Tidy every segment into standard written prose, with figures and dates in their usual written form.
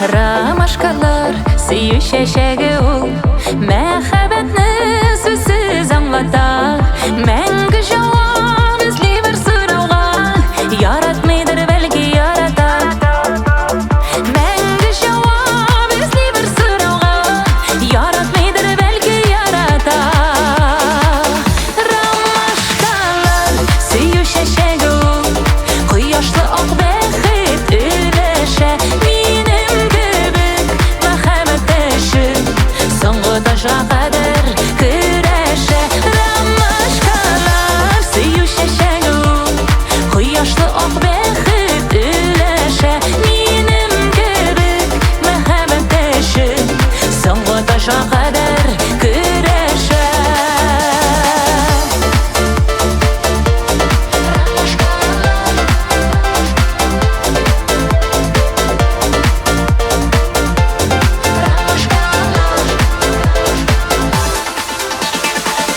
Ромашкалар сүйі шешегі ол, мәхәббәтні сөзсіз аңлата. Мәңгі жауап ізлей бір сұрауға, яратмайдыр бәлки ярата. Мәңгі жауап ізлей бір сұрауға, яратмайдыр бәлки ярата. Ромашкалар сүйі шешегі ол, құяшлы ақ бәхет үләшә. Қадір күрәші ромашкалар сүйі шешегі ол, құяшлы ақ бәхет үләшә. Менің кебек мәхәббәт үшін соңғы таша қадір күрәші.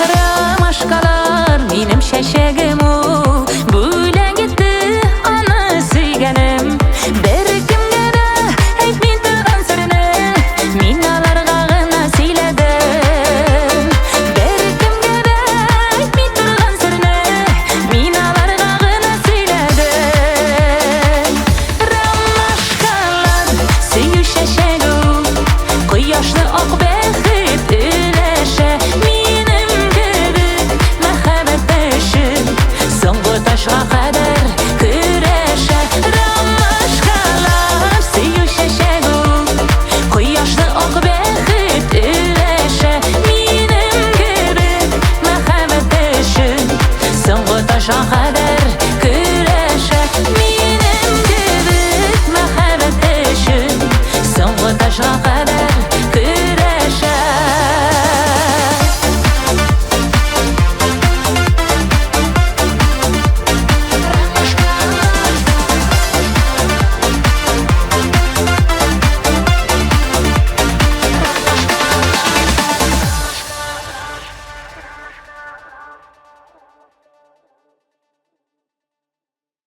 Ромашкалар менің шешегім ол, бөлән кетті аны сүйгенім. Бір кімге де әйтмей тұрған сырны, мен аларға ғана сөйледім. Бір кімге де әйтмей тұрған сырны, мен аларға ғана сөйледім. Ромашкалар сүйі шешегі ол, құяшлы ақ бәхет үләшә. Ташқа қадір күрәші ромашкалар сүйі шешегі ол, құяшлы ақ бәхет үләшә. Менің кебек мәхәббәт үшін соңғы ташқа